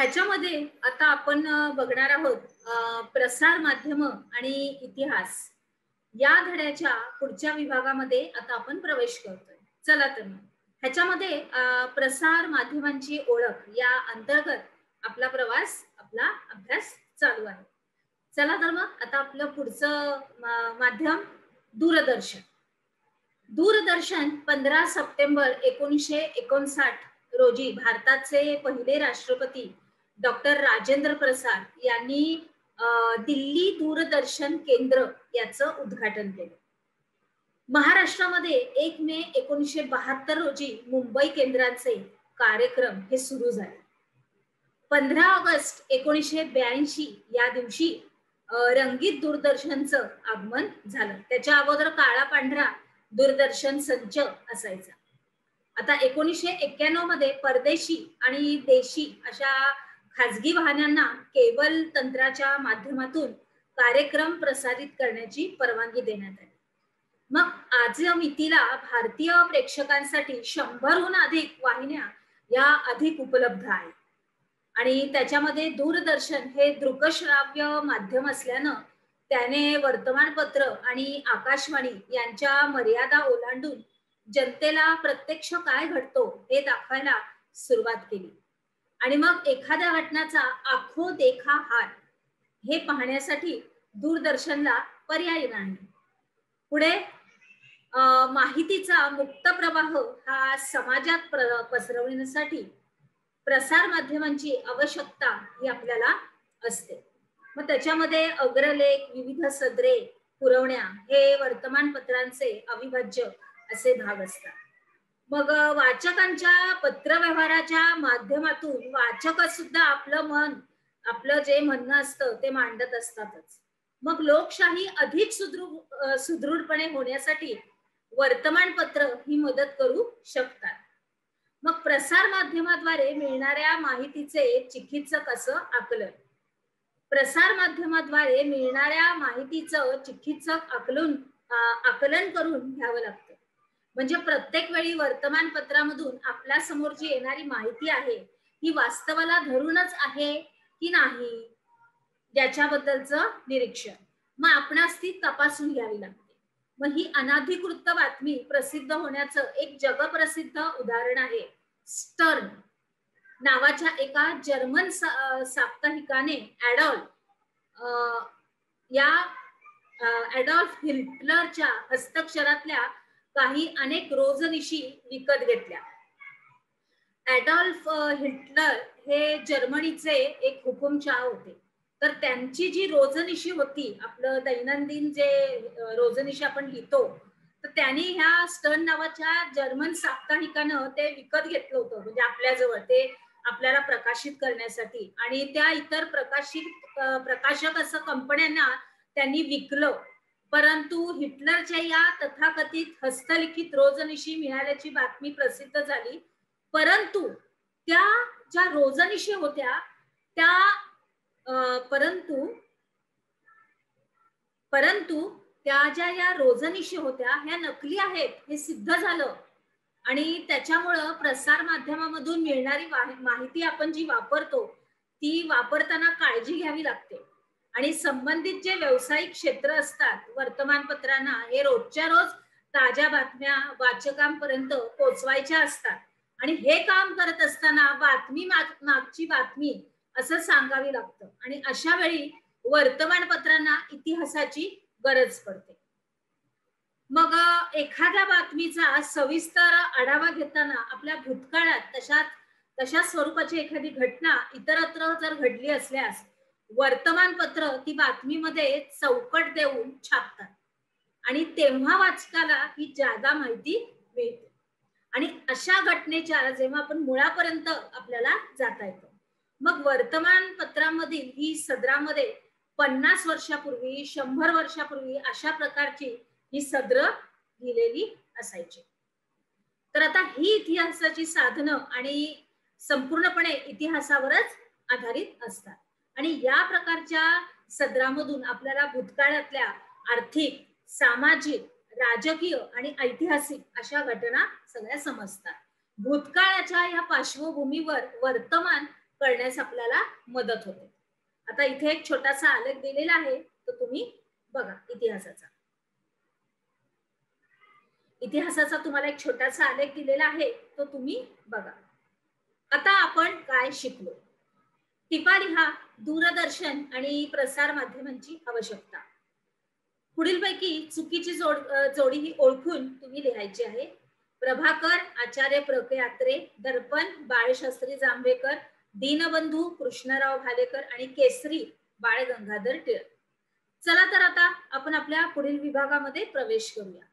ह्याच्यामध्ये आता आपण बघणार आहोत प्रसार माध्यम आणि इतिहास या धड्याच्या पुढच्या विभागामध्ये आता आपण प्रवेश करतोय. चला तर मग ह्याच्यामध्ये प्रसार माध्यमांची ओळख या अंतर्गत आपला प्रवास आपला अभ्यास चालू आहे. चला तर मग आता आपलं पुढचं माध्यम दूरदर्शन. दूरदर्शन 15 सप्टेंबर 1959 रोजी भारताचे पहिले राष्ट्रपती डॉक्टर राजेंद्र प्रसाद यांनी दिल्ली दूरदर्शन केंद्र याचं उद्घाटन केलं. महाराष्ट्रामध्ये 1 मे 1972 रोजी मुंबई केंद्राचे कार्यक्रम हे सुरू झाले. 15 ऑगस्ट 1982 या दिवशी रंगीत दूरदर्शनचं आगमन झालं. त्याच्या अगोदर काळा पांढरा दूरदर्शन संच असायचा. आता 1991 मध्ये परदेशी आणि देशी अशा खाजगी वाहनांना केबल तंत्राच्या माध्यमातून कार्यक्रम प्रसारित करण्याची परवानगी देण्यात आली. मग आज मितीला भारतीय प्रेक्षकांसाठी 100हून अधिक वाहिन्या या अधिक उपलब्ध आहेत आणि त्याच्यामध्ये दूरदर्शन हे दृकश्राव्य माध्यम असल्यानं त्याने वर्तमानपत्र आणि आकाशवाणी यांच्या मर्यादा ओलांडून जनतेला प्रत्यक्ष काय घडतो हे दाखवायला सुरुवात केली. आणि मग एखाद्या घटनाचा आखो देखा हाल हे पाहण्यासाठी दूरदर्शनला पर्याय नाही. पुढे माहितीचा मुक्त प्रवाह हा समाजात पसरवण्यासाठी प्रसार माध्यमांची आवश्यकता ही आपल्याला असते. मग त्याच्यामध्ये अग्रलेख, विविध सदरे पुरवण्या हे वर्तमानपत्रांचे अविभाज्य असे भाग असतात. मग वाचकांच्या पत्रव्यवहाराच्या माध्यमातून वाचक सुद्धा आपलं जे म्हणणं असतं ते मांडत असतातच. मग लोकशाही अधिक सुदृढपणे होण्यासाठी वर्तमानपत्र ही मदत करू शकतात. मग प्रसार माध्यमाद्वारे मिळणाऱ्या माहितीचे चिकित्सक असं आकलन. प्रसार माध्यमाद्वारे मिळणाऱ्या माहितीचं चिकित्सक आकलन करून घ्यावं लागतं. म्हणजे प्रत्येक वेळी वर्तमानपत्रामधून आपल्या समोर जी येणारी माहिती आहे ही वास्तवाला धरूनच आहे की नाही याच्याबद्दलचं निरीक्षण मग आपणास ती तपासून घ्यावी लागते. मग ही अनाधिकृत बातमी प्रसिद्ध होण्याचं एक जगप्रसिद्ध उदाहरण आहे. स्टर्न नावाच्या एका जर्मन साप्ताहिकाने ॲडॉल्फ हिटलरच्या हस्ताक्षरातल्या काही अनेक रोजनिशी विकत घेतल्या. ॲडॉल्फ हिटलर हे जर्मनीचे एक हुकुमशहा होते. तर त्यांची जी रोजनिशी होती, आपलं दैनंदिन जे रोजनिशी आपण लिहितो, तर त्यांनी ह्या स्टर्न नावाच्या जर्मन साप्ताहिकानं ते विकत घेतलं होतं. म्हणजे आपल्याजवळ ते आपल्याला प्रकाशित करण्यासाठी आणि त्या इतर प्रकाशक असं कंपन्यांना त्यांनी विकलं. परंतु हिटलरच्या या तथाकथित हस्तलिखित रोजनिशी मिळाल्याची बातमी प्रसिद्ध झाली. परंतु त्या ज्या रोजनिशी होत्या परंतु त्या ज्या या रोजनिशी होत्या ह्या नकली आहेत हे सिद्ध झालं. आणि त्याच्यामुळं प्रसार माध्यमामधून मिळणारी माहिती आपण जी वापरतो ती वापरताना काळजी घ्यावी लागते. आणि संबंधित जे व्यावसायिक क्षेत्र असतात वर्तमानपत्रांना हे रोजच्या रोज ताज्या बातम्या वाचकांपर्यंत पोहोचवायच्या असतात. आणि हे काम करत असताना बातमी मागची बातमी असं सांगावी लागतं. आणि अशा वेळी वर्तमानपत्रांना इतिहासाची गरज पडते. मग एखाद्या बातमीचा सविस्तर आढावा घेताना आपल्या भूतकाळात तशा स्वरूपाची एखादी घटना इतरत्र जर घडली असल्यास वर्तमानपत्र ती बातमीमध्ये चौकट देऊन छापतात आणि तेव्हा वाचकाला ही जादा माहिती मिळते. आणि अशा घटनेच्या जेव्हा आपण मुळापर्यंत आपल्याला जाता येतं. मग वर्तमानपत्रामधील ही सदरामध्ये 50 वर्षापूर्वी 100 वर्षापूर्वी अशा प्रकारची ही सदर लिहिलेली असायची. तर आता ही इतिहासाची साधनं आणि संपूर्णपणे इतिहासावरच आधारित असतात. आणि या प्रकारच्या सदरामधून आपल्याला भूतकाळातल्या आर्थिक, सामाजिक, राजकीय आणि ऐतिहासिक अशा घटना सगळ्या समजतात. भूतकाळाच्या या पार्श्वभूमीवर वर्तमान कळण्यास आपल्याला मदत होते. आता इथे एक छोटासा आलेख दिलेला आहे, तो तुम्ही बघा. इतिहासाचा तुम्हाला एक छोटासा आलेख दिलेला आहे, तो तुम्ही बघा. आता आपण काय शिकलो? टिपा लिहा. दूरदर्शन आणि प्रसार माध्यमांची आवश्यकता. पुढीलपैकी चुकीची जोडी ही ओळखून तुम्ही लिहायची आहे. प्रभाकर आचार्य प्रकयात्रे, दर्पण बाळशास्त्री जांभेकर, दीनबंधू कृष्णराव भालेकर आणि केसरी बाळ गंगाधर टिळक. चला तर आता आपण आपल्या पुढील विभागामध्ये प्रवेश करूया.